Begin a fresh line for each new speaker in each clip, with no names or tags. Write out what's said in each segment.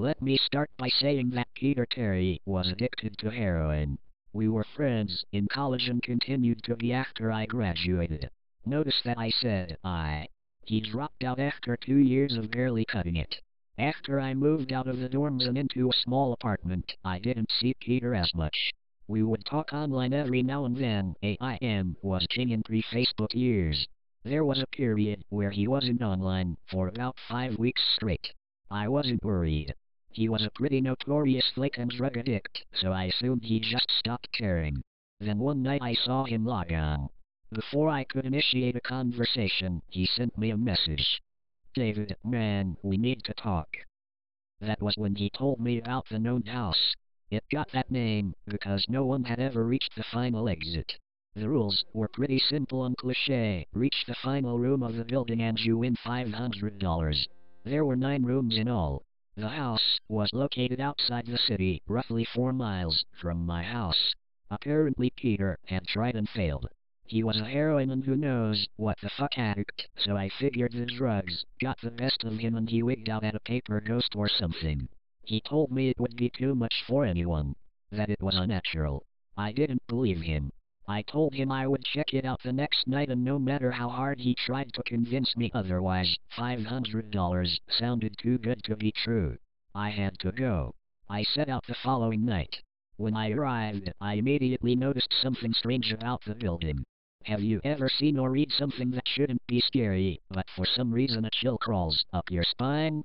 Let me start by saying that Peter Terry was addicted to heroin. We were friends in college and continued to be after I graduated. Notice that I said I. He dropped out after 2 years of barely cutting it. After I moved out of the dorms and into a small apartment, I didn't see Peter as much. We would talk online every now and then. AIM was king in pre-Facebook years. There was a period where he wasn't online for about 5 weeks straight. I wasn't worried. He was a pretty notorious flake and drug addict, so I assumed he just stopped caring. Then one night I saw him log on. Before I could initiate a conversation, he sent me a message. David, man, we need to talk. That was when he told me about the NoEnd house. It got that name because no one had ever reached the final exit. The rules were pretty simple and cliché. Reach the final room of the building and you win $500. There were 9 rooms in all. The house was located outside the city, roughly 4 miles from my house. Apparently Peter had tried and failed. He was a heroin and who knows what the fuck addict, so I figured the drugs got the best of him and he wigged out at a paper ghost or something. He told me it would be too much for anyone, that it was unnatural. I didn't believe him. I told him I would check it out the next night and no matter how hard he tried to convince me otherwise, $500 sounded too good to be true. I had to go. I set out the following night. When I arrived, I immediately noticed something strange about the building. Have you ever seen or read something that shouldn't be scary, but for some reason a chill crawls up your spine?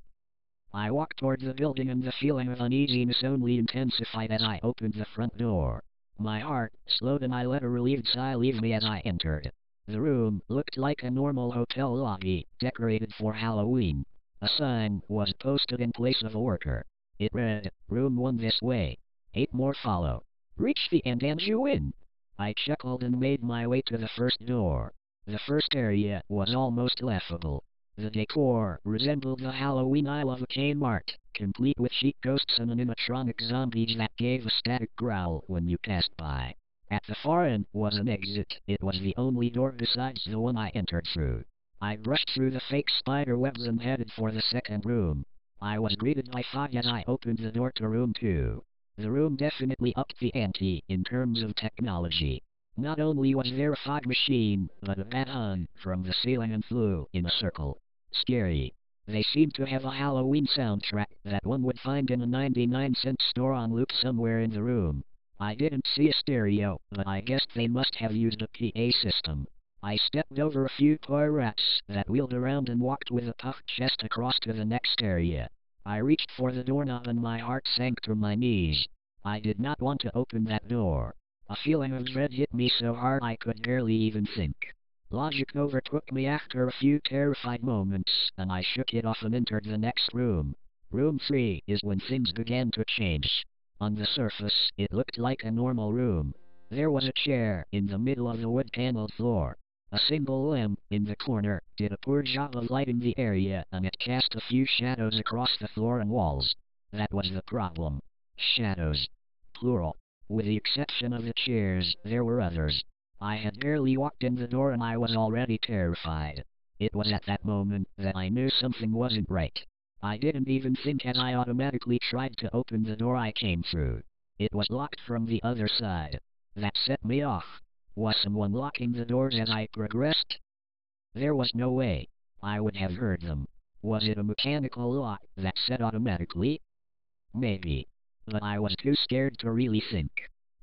I walked toward the building and the feeling of uneasiness only intensified as I opened the front door. My heart slowed and I let a relieved sigh leave me as I entered. The room looked like a normal hotel lobby, decorated for Halloween. A sign was posted in place of a worker. It read, "Room 1 this way. 8 more follow. Reach the end and you win." I chuckled and made my way to the first door. The first area was almost laughable. The decor resembled the Halloween aisle of a Kmart, complete with cheap ghosts and animatronic zombies that gave a static growl when you passed by. At the far end was an exit. It was the only door besides the one I entered through. I brushed through the fake spider webs and headed for the second room. I was greeted by fog as I opened the door to room 2. The room definitely upped the ante in terms of technology. Not only was there a fog machine, but a bat hung from the ceiling and flew in a circle. Scary. They seemed to have a Halloween soundtrack that one would find in a 99-cent store on loop somewhere in the room. I didn't see a stereo, but I guessed they must have used a PA system. I stepped over a few toy rats that wheeled around and walked with a puffed chest across to the next area. I reached for the doorknob and my heart sank to my knees. I did not want to open that door. A feeling of dread hit me so hard I could barely even think. Logic overtook me after a few terrified moments, and I shook it off and entered the next room. Room 3 is when things began to change. On the surface, it looked like a normal room. There was a chair in the middle of the wood-paneled floor. A single lamp in the corner did a poor job of lighting the area, and it cast a few shadows across the floor and walls. That was the problem. Shadows. Plural. With the exception of the chairs, there were others. I had barely walked in the door and I was already terrified. It was at that moment that I knew something wasn't right. I didn't even think as I automatically tried to open the door I came through. It was locked from the other side. That set me off. Was someone locking the doors as I progressed? There was no way I would have heard them. Was it a mechanical lock that set automatically? Maybe. But I was too scared to really think.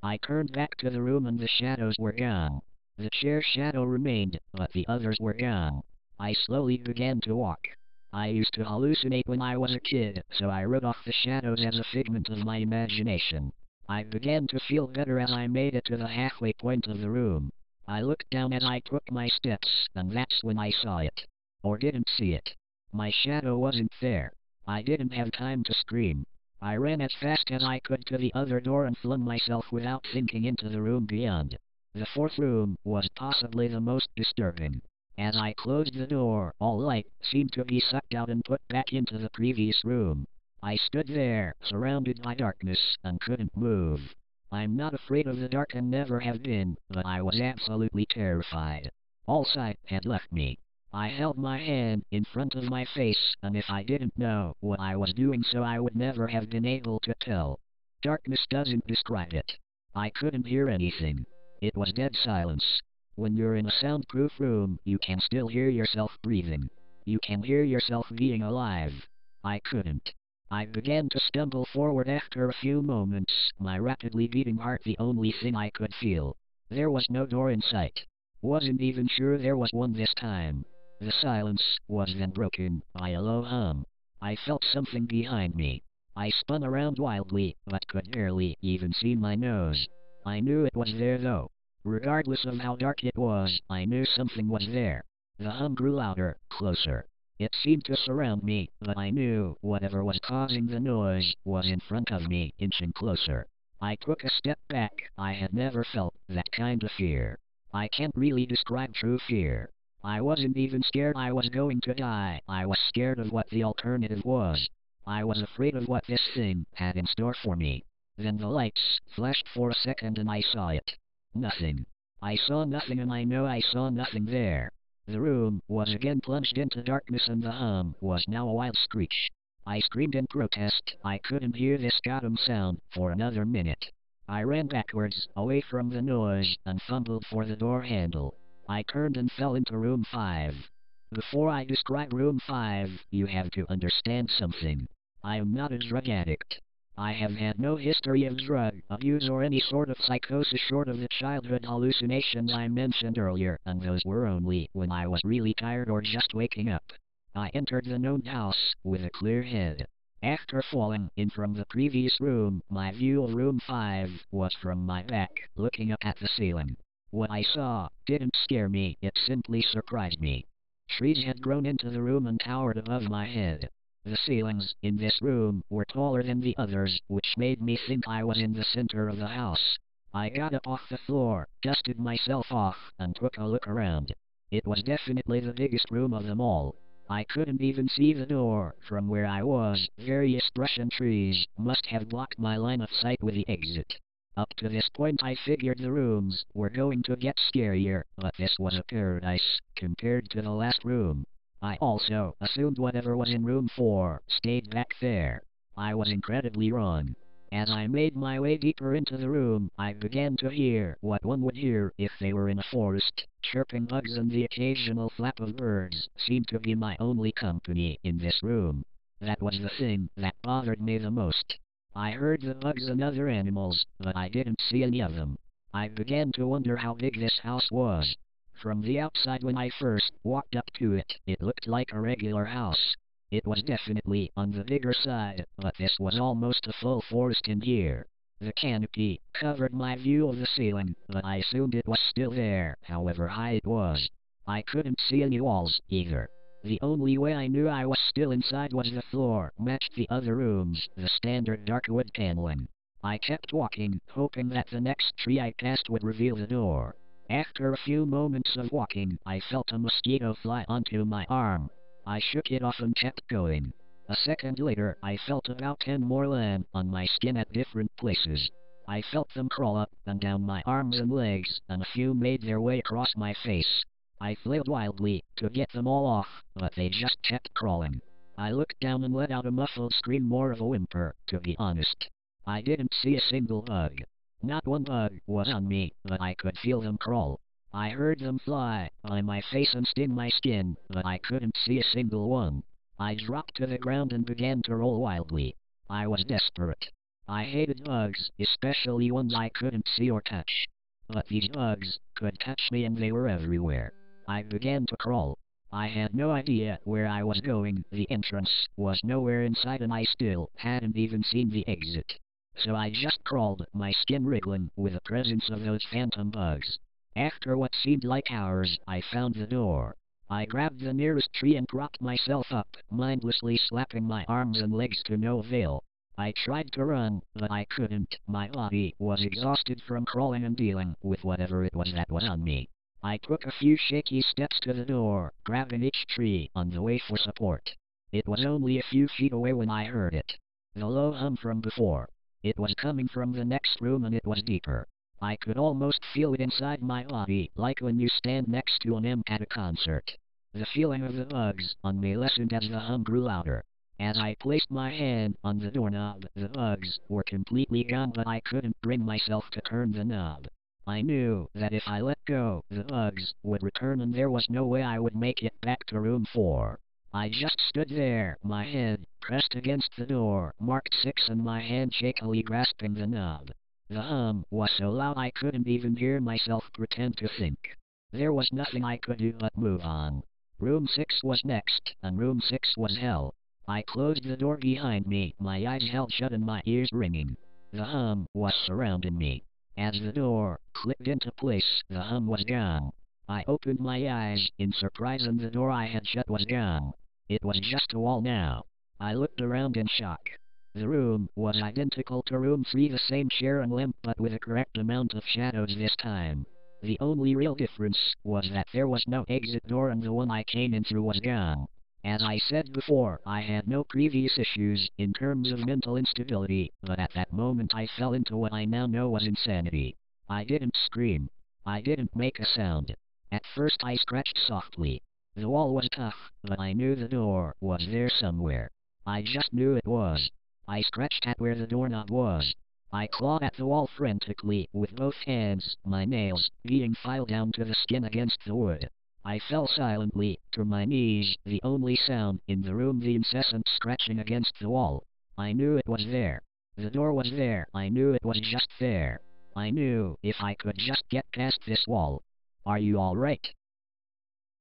I turned back to the room and the shadows were gone. The chair shadow remained, but the others were gone. I slowly began to walk. I used to hallucinate when I was a kid, so I wrote off the shadows as a figment of my imagination. I began to feel better as I made it to the halfway point of the room. I looked down as I took my steps, and that's when I saw it. Or didn't see it. My shadow wasn't there. I didn't have time to scream. I ran as fast as I could to the other door and flung myself without thinking into the room beyond. The fourth room was possibly the most disturbing. As I closed the door, all light seemed to be sucked out and put back into the previous room. I stood there, surrounded by darkness, and couldn't move. I'm not afraid of the dark and never have been, but I was absolutely terrified. All sight had left me. I held my hand in front of my face, and if I didn't know what I was doing so I would never have been able to tell. Darkness doesn't describe it. I couldn't hear anything. It was dead silence. When you're in a soundproof room, you can still hear yourself breathing. You can hear yourself being alive. I couldn't. I began to stumble forward after a few moments, my rapidly beating heart the only thing I could feel. There was no door in sight. Wasn't even sure there was one this time. The silence was then broken by a low hum. I felt something behind me. I spun around wildly, but could barely even see my nose. I knew it was there though. Regardless of how dark it was, I knew something was there. The hum grew louder, closer. It seemed to surround me, but I knew whatever was causing the noise was in front of me, inching closer. I took a step back. I had never felt that kind of fear. I can't really describe true fear. I wasn't even scared I was going to die. I was scared of what the alternative was. I was afraid of what this thing had in store for me. Then the lights flashed for a second and I saw it. Nothing. I saw nothing and I know I saw nothing there. The room was again plunged into darkness and the hum was now a wild screech. I screamed in protest. I couldn't hear this goddamn sound for another minute. I ran backwards, away from the noise, and fumbled for the door handle. I turned and fell into room 5. Before I describe room 5, you have to understand something. I am not a drug addict. I have had no history of drug abuse or any sort of psychosis short of the childhood hallucinations I mentioned earlier, and those were only when I was really tired or just waking up. I entered the NoEnd house with a clear head. After falling in from the previous room, my view of room 5 was from my back, looking up at the ceiling. What I saw didn't scare me, it simply surprised me. Trees had grown into the room and towered above my head. The ceilings in this room were taller than the others, which made me think I was in the center of the house. I got up off the floor, dusted myself off, and took a look around. It was definitely the biggest room of them all. I couldn't even see the door from where I was. Various brush and trees must have blocked my line of sight with the exit. Up to this point I figured the rooms were going to get scarier, but this was a paradise compared to the last room. I also assumed whatever was in room 4 stayed back there. I was incredibly wrong. As I made my way deeper into the room, I began to hear what one would hear if they were in a forest. Chirping bugs and the occasional flap of birds seemed to be my only company in this room. That was the thing that bothered me the most. I heard the bugs and other animals, but I didn't see any of them. I began to wonder how big this house was. From the outside when I first walked up to it, it looked like a regular house. It was definitely on the bigger side, but this was almost a full forest in here. The canopy covered my view of the ceiling, but I assumed it was still there, however high it was. I couldn't see any walls, either. The only way I knew I was still inside was the floor matched the other rooms, the standard dark wood paneling. I kept walking, hoping that the next tree I passed would reveal the door. After a few moments of walking, I felt a mosquito fly onto my arm. I shook it off and kept going. A second later, I felt about 10 more land on my skin at different places. I felt them crawl up and down my arms and legs, and a few made their way across my face. I flailed wildly to get them all off, but they just kept crawling. I looked down and let out a muffled scream, more of a whimper, to be honest. I didn't see a single bug. Not one bug was on me, but I could feel them crawl. I heard them fly by my face and sting my skin, but I couldn't see a single one. I dropped to the ground and began to roll wildly. I was desperate. I hated bugs, especially ones I couldn't see or touch. But these bugs could touch me and they were everywhere. I began to crawl. I had no idea where I was going. The entrance was nowhere inside and I still hadn't even seen the exit. So I just crawled, my skin wriggling with the presence of those phantom bugs. After what seemed like hours, I found the door. I grabbed the nearest tree and propped myself up, mindlessly slapping my arms and legs to no avail. I tried to run, but I couldn't. My body was exhausted from crawling and dealing with whatever it was that was on me. I took a few shaky steps to the door, grabbing each tree on the way for support. It was only a few feet away when I heard it. The low hum from before. It was coming from the next room and it was deeper. I could almost feel it inside my body, like when you stand next to an imp at a concert. The feeling of the bugs on me lessened as the hum grew louder. As I placed my hand on the doorknob, the bugs were completely gone, but I couldn't bring myself to turn the knob. I knew that if I let go, the bugs would return and there was no way I would make it back to room 4. I just stood there, my head pressed against the door, marked 6, and my hand shakily grasping the knob. The hum was so loud I couldn't even hear myself pretend to think. There was nothing I could do but move on. Room 6 was next, and room 6 was hell. I closed the door behind me, my eyes held shut and my ears ringing. The hum was surrounding me. As the door clicked into place, the hum was gone. I opened my eyes in surprise and the door I had shut was gone. It was just a wall now. I looked around in shock. The room was identical to room 3, the same chair and lamp, but with a correct amount of shadows this time. The only real difference was that there was no exit door and the one I came in through was gone. As I said before, I had no previous issues in terms of mental instability, but at that moment I fell into what I now know was insanity. I didn't scream. I didn't make a sound. At first I scratched softly. The wall was tough, but I knew the door was there somewhere. I just knew it was. I scratched at where the doorknob was. I clawed at the wall frantically with both hands, my nails being filed down to the skin against the wood. I fell silently to my knees, the only sound in the room the incessant scratching against the wall. I knew it was there. The door was there. I knew it was just there. I knew if I could just get past this wall. Are you all right?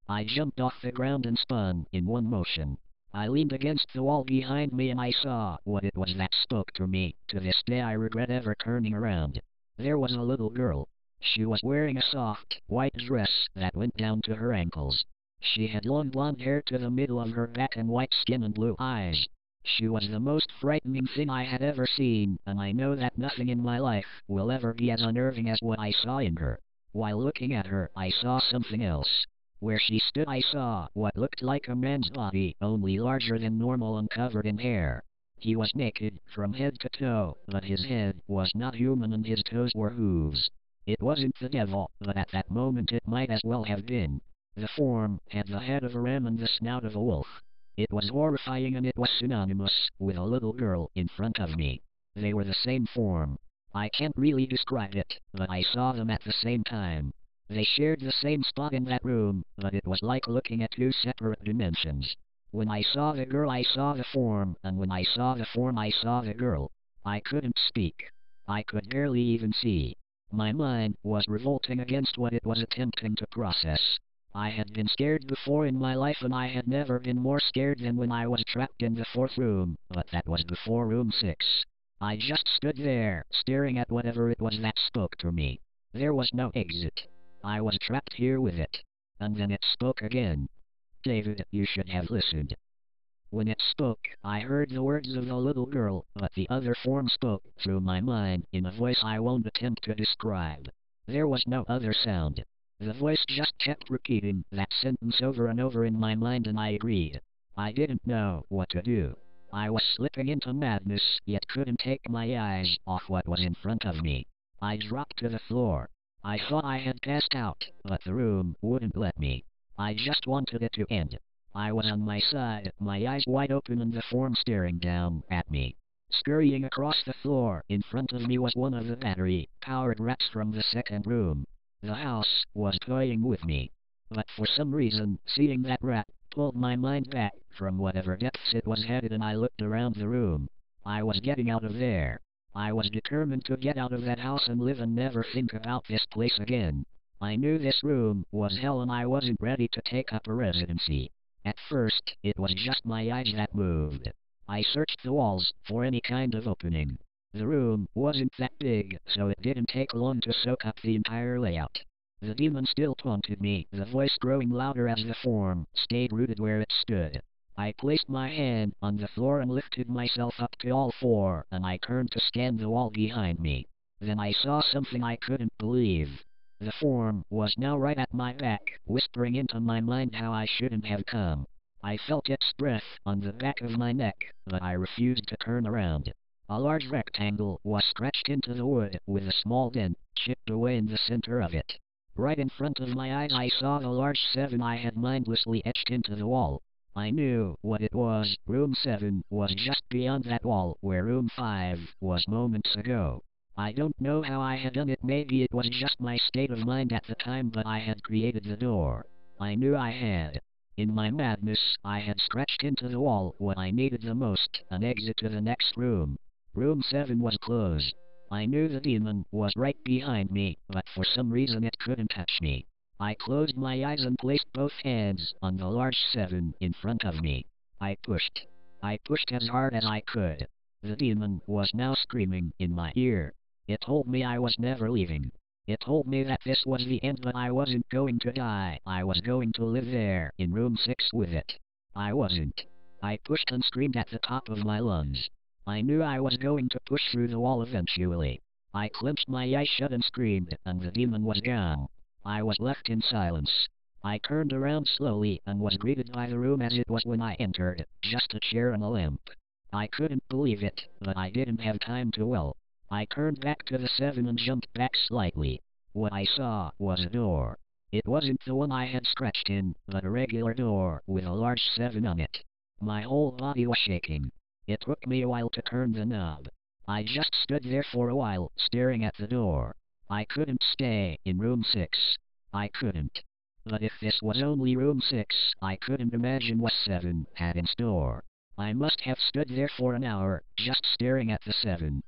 I jumped off the ground and spun in one motion. I leaned against the wall behind me and I saw what it was that spoke to me. To this day I regret ever turning around. There was a little girl. She was wearing a soft, white dress that went down to her ankles. She had long blonde hair to the middle of her back and white skin and blue eyes. She was the most frightening thing I had ever seen, and I know that nothing in my life will ever be as unnerving as what I saw in her. While looking at her, I saw something else. Where she stood I saw what looked like a man's body, only larger than normal and covered in hair. He was naked from head to toe, but his head was not human and his toes were hooves. It wasn't the devil, but at that moment it might as well have been. The form had the head of a ram and the snout of a wolf. It was horrifying and it was synonymous with a little girl in front of me. They were the same form. I can't really describe it, but I saw them at the same time. They shared the same spot in that room, but it was like looking at two separate dimensions. When I saw the girl I saw the form, and when I saw the form I saw the girl. I couldn't speak. I could barely even see. My mind was revolting against what it was attempting to process. I had been scared before in my life and I had never been more scared than when I was trapped in the 4th room, but that was before room 6. I just stood there, staring at whatever it was that spoke to me. There was no exit. I was trapped here with it. And then it spoke again. David, you should have listened. When it spoke, I heard the words of the little girl, but the other form spoke through my mind in a voice I won't attempt to describe. There was no other sound. The voice just kept repeating that sentence over and over in my mind and I agreed. I didn't know what to do. I was slipping into madness, yet couldn't take my eyes off what was in front of me. I dropped to the floor. I thought I had passed out, but the room wouldn't let me. I just wanted it to end. I was on my side, my eyes wide open and the form staring down at me. Scurrying across the floor, in front of me was one of the battery-powered rats from the 2nd room. The house was toying with me. But for some reason, seeing that rat pulled my mind back from whatever depths it was headed and I looked around the room. I was getting out of there. I was determined to get out of that house and live and never think about this place again. I knew this room was hell and I wasn't ready to take up a residency. At first, it was just my eyes that moved. I searched the walls for any kind of opening. The room wasn't that big, so it didn't take long to soak up the entire layout. The demon still taunted me, the voice growing louder as the form stayed rooted where it stood. I placed my hand on the floor and lifted myself up to all 4, and I turned to scan the wall behind me. Then I saw something I couldn't believe. The form was now right at my back, whispering into my mind how I shouldn't have come. I felt its breath on the back of my neck, but I refused to turn around. A large rectangle was scratched into the wood, with a small dent chipped away in the center of it. Right in front of my eyes I saw the large 7 I had mindlessly etched into the wall. I knew what it was. Room 7 was just beyond that wall where room 5 was moments ago. I don't know how I had done it, maybe it was just my state of mind at the time, but I had created the door. I knew I had. In my madness, I had scratched into the wall what I needed the most, an exit to the next room. Room 7 was closed. I knew the demon was right behind me, but for some reason it couldn't touch me. I closed my eyes and placed both hands on the large 7 in front of me. I pushed. I pushed as hard as I could. The demon was now screaming in my ear. It told me I was never leaving. It told me that this was the end, but I wasn't going to die. I was going to live there, in room 6 with it. I wasn't. I pushed and screamed at the top of my lungs. I knew I was going to push through the wall eventually. I clenched my eyes shut and screamed, and the demon was gone. I was left in silence. I turned around slowly and was greeted by the room as it was when I entered, just a chair and a lamp. I couldn't believe it, but I didn't have time to well. I turned back to the 7 and jumped back slightly. What I saw was a door. It wasn't the one I had scratched in, but a regular door with a large 7 on it. My whole body was shaking. It took me a while to turn the knob. I just stood there for a while, staring at the door. I couldn't stay in room 6. I couldn't. But if this was only room 6, I couldn't imagine what 7 had in store. I must have stood there for an hour, just staring at the 7.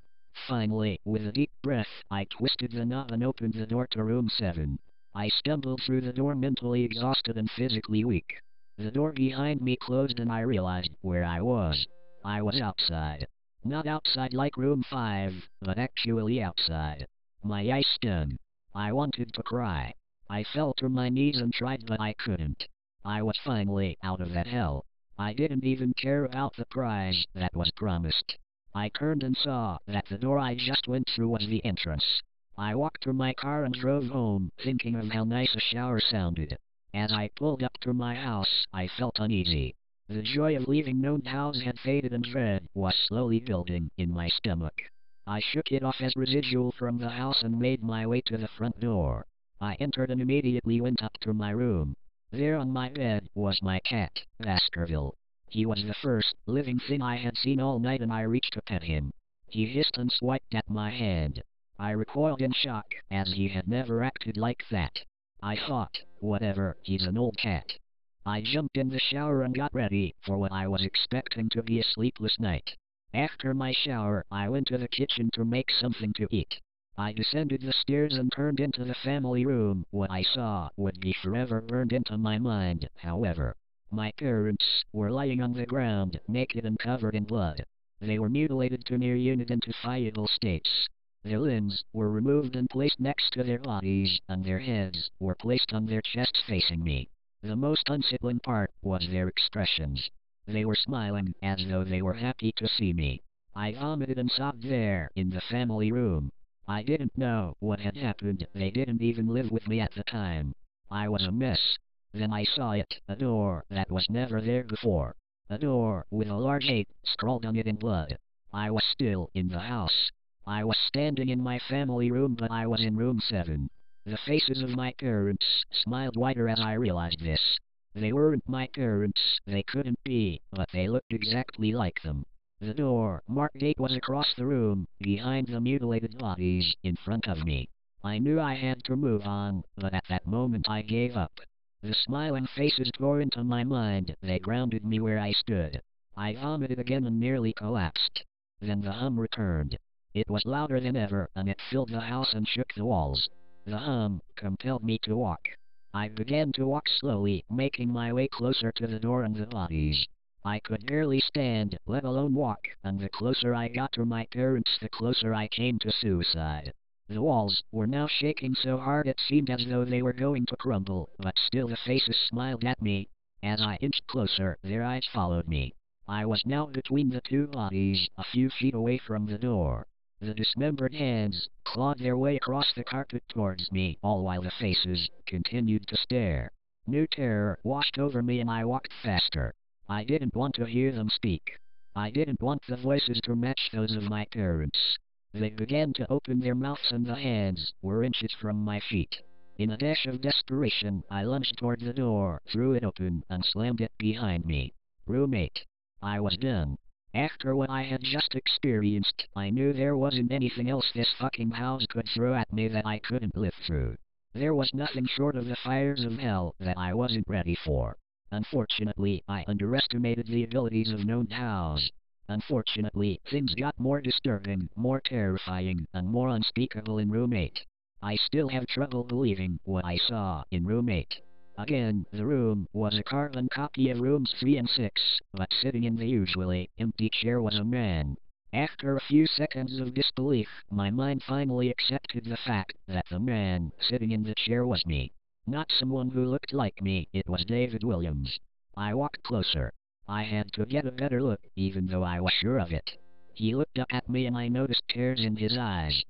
Finally, with a deep breath, I twisted the knob and opened the door to room 7. I stumbled through the door mentally exhausted and physically weak. The door behind me closed and I realized where I was. I was outside. Not outside like room 5, but actually outside. My eyes stung. I wanted to cry. I fell to my knees and tried, but I couldn't. I was finally out of that hell. I didn't even care about the prize that was promised. I turned and saw that the door I just went through was the entrance. I walked to my car and drove home, thinking of how nice a shower sounded. As I pulled up to my house, I felt uneasy. The joy of leaving NoEnd house had faded and dread was slowly building in my stomach. I shook it off as residual from the house and made my way to the front door. I entered and immediately went up to my room. There on my bed was my cat, Baskerville. He was the first living thing I had seen all night, and I reached to pet him. He hissed and swiped at my hand. I recoiled in shock, as he had never acted like that. I thought, whatever, he's an old cat. I jumped in the shower and got ready for what I was expecting to be a sleepless night. After my shower, I went to the kitchen to make something to eat. I descended the stairs and turned into the family room. What I saw would be forever burned into my mind, however. My parents were lying on the ground, naked and covered in blood. They were mutilated to near unidentifiable states. Their limbs were removed and placed next to their bodies, and their heads were placed on their chests facing me. The most unsettling part was their expressions. They were smiling as though they were happy to see me. I vomited and sobbed there in the family room. I didn't know what had happened. They didn't even live with me at the time. I was a mess. Then I saw it, a door that was never there before. A door with a large 8 scrawled on it in blood. I was still in the house. I was standing in my family room, but I was in room 7. The faces of my parents smiled wider as I realized this. They weren't my parents, they couldn't be, but they looked exactly like them. The door marked 8 was across the room, behind the mutilated bodies in front of me. I knew I had to move on, but at that moment I gave up. The smiling faces tore into my mind. They grounded me where I stood. I vomited again and nearly collapsed. Then the hum returned. It was louder than ever, and it filled the house and shook the walls. The hum compelled me to walk. I began to walk slowly, making my way closer to the door and the bodies. I could barely stand, let alone walk, and the closer I got to my parents, the closer I came to suicide. The walls were now shaking so hard it seemed as though they were going to crumble, but still the faces smiled at me. As I inched closer, their eyes followed me. I was now between the two bodies, a few feet away from the door. The dismembered hands clawed their way across the carpet towards me, all while the faces continued to stare. New terror washed over me and I walked faster. I didn't want to hear them speak. I didn't want the voices to match those of my parents. They began to open their mouths and the hands were inches from my feet. In a dash of desperation, I lunged toward the door, threw it open, and slammed it behind me. Roommate. I was done. After what I had just experienced, I knew there wasn't anything else this fucking house could throw at me that I couldn't live through. There was nothing short of the fires of hell that I wasn't ready for. Unfortunately, I underestimated the abilities of NoEnd house. Unfortunately, things got more disturbing, more terrifying, and more unspeakable in Roommate. I still have trouble believing what I saw in Roommate. Again, the room was a carbon copy of rooms 3 and 6, but sitting in the usually empty chair was a man. After a few seconds of disbelief, my mind finally accepted the fact that the man sitting in the chair was me. Not someone who looked like me, it was David Williams. I walked closer. I had to get a better look, even though I was sure of it. He looked up at me and I noticed tears in his eyes.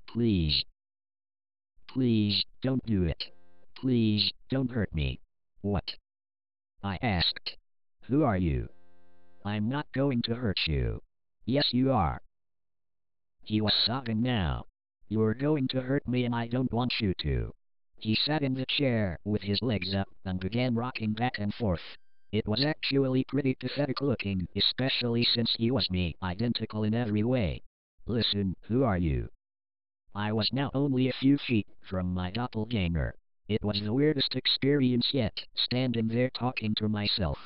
Please. Please, don't do it. Please, don't hurt me. What? I asked. Who are you? I'm not going to hurt you. Yes, you are. He was sobbing now. You're going to hurt me and I don't want you to. He sat in the chair, with his legs up, and began rocking back and forth. It was actually pretty pathetic looking, especially since he was me, identical in every way. Listen, who are you? I was now only a few feet from my doppelganger. It was the weirdest experience yet, standing there talking to myself.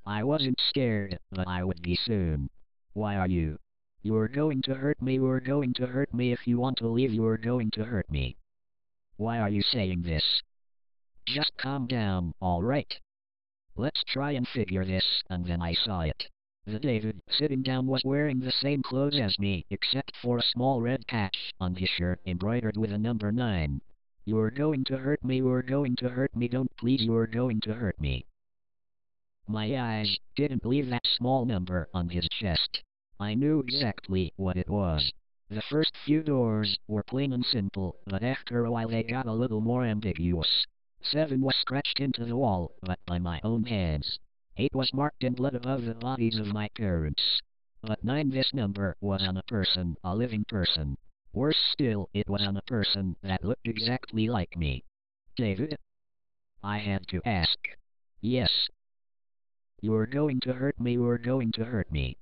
I wasn't scared, but I would be soon. Why are you? You're going to hurt me, you're going to hurt me, if you want to leave you're going to hurt me. Why are you saying this? Just calm down, alright? Let's try and figure this, and then I saw it. The David sitting down was wearing the same clothes as me, except for a small red patch on his shirt embroidered with a number 9. You're going to hurt me, you're going to hurt me, don't please, you're going to hurt me. My eyes didn't believe that small number on his chest. I knew exactly what it was. The first few doors were plain and simple, but after a while they got a little more ambiguous. 7 was scratched into the wall, but by my own hands. 8 was marked in blood above the bodies of my parents. But 9, this number was on a person, a living person. Worse still, it was on a person that looked exactly like me. David? I had to ask. Yes. You're going to hurt me, you're going to hurt me.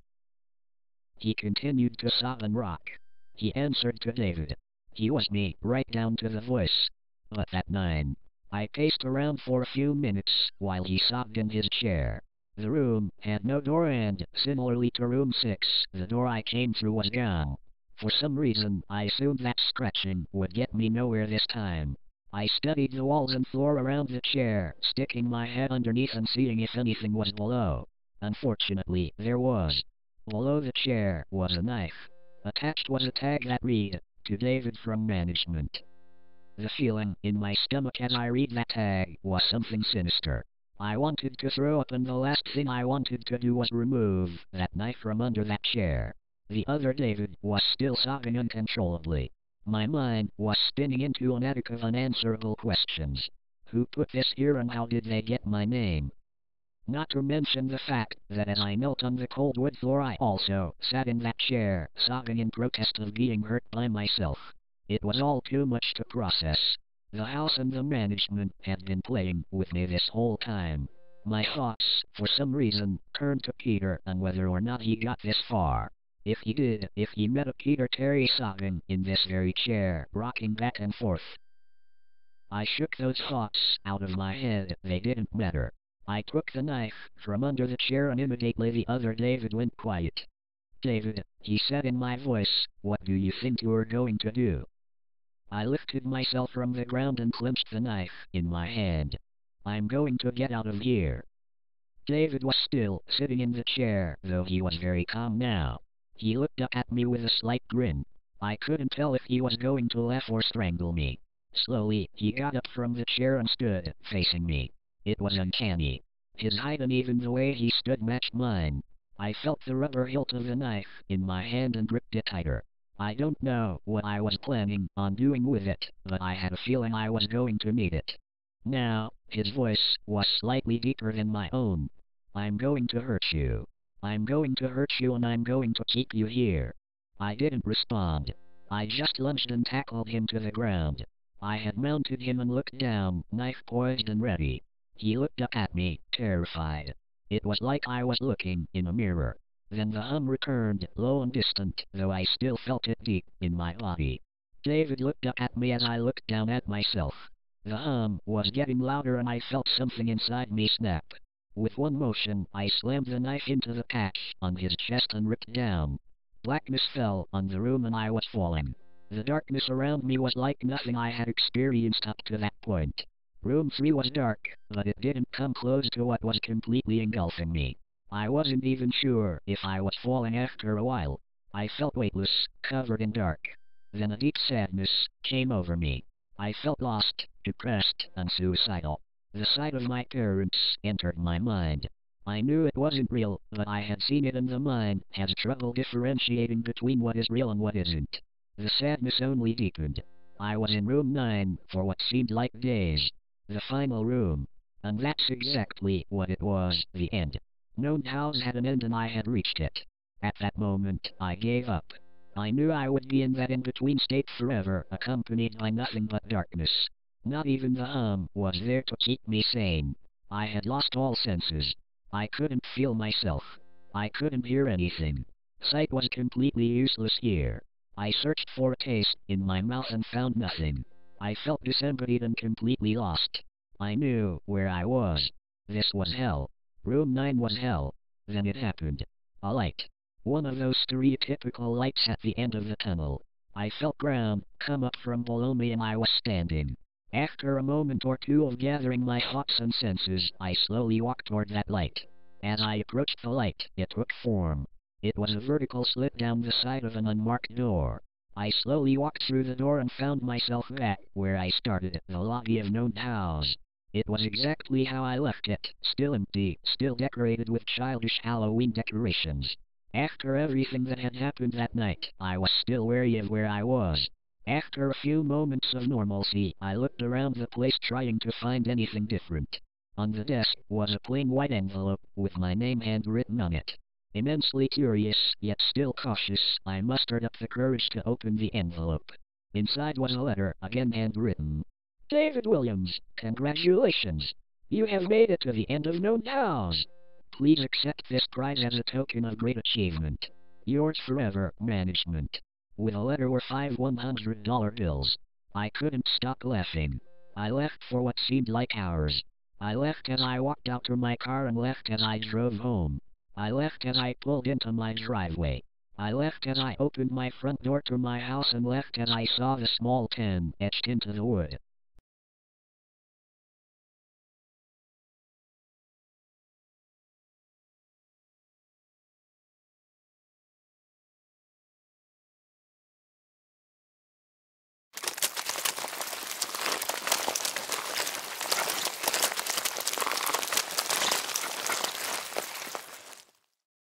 He continued to sob and rock. He answered to David. He was me, right down to the voice. But that 9. I paced around for a few minutes, while he sobbed in his chair. The room had no door and, similarly to room 6, the door I came through was gone. For some reason, I assumed that scratching would get me nowhere this time. I studied the walls and floor around the chair, sticking my head underneath and seeing if anything was below. Unfortunately, there was. Below the chair was a knife. Attached was a tag that read, "To David from management." The feeling in my stomach as I read that tag was something sinister. I wanted to throw up, and the last thing I wanted to do was remove that knife from under that chair. The other David was still sobbing uncontrollably. My mind was spinning into an attic of unanswerable questions. Who put this here and how did they get my name? Not to mention the fact that as I knelt on the cold wood floor I also sat in that chair, sobbing in protest of being hurt by myself. It was all too much to process. The house and the management had been playing with me this whole time. My thoughts, for some reason, turned to Peter and whether or not he got this far. If he did, if he met a Peter Terry sobbing in this very chair, rocking back and forth. I shook those thoughts out of my head, they didn't matter. I took the knife from under the chair and immediately the other David went quiet. David, he said in my voice, what do you think you're going to do? I lifted myself from the ground and clenched the knife in my hand. I'm going to get out of here. David was still sitting in the chair, though he was very calm now. He looked up at me with a slight grin. I couldn't tell if he was going to laugh or strangle me. Slowly, he got up from the chair and stood, facing me. It was uncanny. His height and even the way he stood matched mine. I felt the rubber hilt of the knife in my hand and gripped it tighter. I don't know what I was planning on doing with it, but I had a feeling I was going to need it. Now, his voice was slightly deeper than my own. I'm going to hurt you. I'm going to hurt you and I'm going to keep you here. I didn't respond. I just lunged and tackled him to the ground. I had mounted him and looked down, knife poised and ready. He looked up at me, terrified. It was like I was looking in a mirror. Then the hum returned, low and distant, though I still felt it deep in my body. David looked up at me as I looked down at myself. The hum was getting louder and I felt something inside me snap. With one motion, I slammed the knife into the patch on his chest and ripped down. Blackness fell on the room and I was falling. The darkness around me was like nothing I had experienced up to that point. Room 3 was dark, but it didn't come close to what was completely engulfing me. I wasn't even sure if I was falling after a while. I felt weightless, covered in dark. Then a deep sadness came over me. I felt lost, depressed, and suicidal. The sight of my parents entered my mind. I knew it wasn't real, but I had seen it, and the mind has trouble differentiating between what is real and what isn't. The sadness only deepened. I was in room 9 for what seemed like days. The final room. And that's exactly what it was, the end. NoEnd house had an end and I had reached it. At that moment, I gave up. I knew I would be in that in-between state forever, accompanied by nothing but darkness. Not even the hum was there to keep me sane. I had lost all senses. I couldn't feel myself. I couldn't hear anything. Sight was completely useless here. I searched for a taste in my mouth and found nothing. I felt disembodied and completely lost. I knew where I was. This was hell. Room 9 was hell. Then it happened. A light. One of those stereotypical lights at the end of the tunnel. I felt ground come up from below me and I was standing. After a moment or two of gathering my thoughts and senses, I slowly walked toward that light. As I approached the light, it took form. It was a vertical slit down the side of an unmarked door. I slowly walked through the door and found myself back where I started, the lobby of NoEnd house. It was exactly how I left it, still empty, still decorated with childish Halloween decorations. After everything that had happened that night, I was still wary of where I was. After a few moments of normalcy, I looked around the place trying to find anything different. On the desk was a plain white envelope with my name handwritten on it. Immensely curious, yet still cautious, I mustered up the courage to open the envelope. Inside was a letter, again handwritten. David Williams, congratulations! You have made it to the end of NoEnd house. Please accept this prize as a token of great achievement. Yours forever, management. With a letter were 5 $100 bills. I couldn't stop laughing. I left for what seemed like hours. I left as I walked out to my car and left as I drove home. I left as I pulled into my driveway. I left as I opened my front door to my house and left as I saw the small 10 etched into the wood.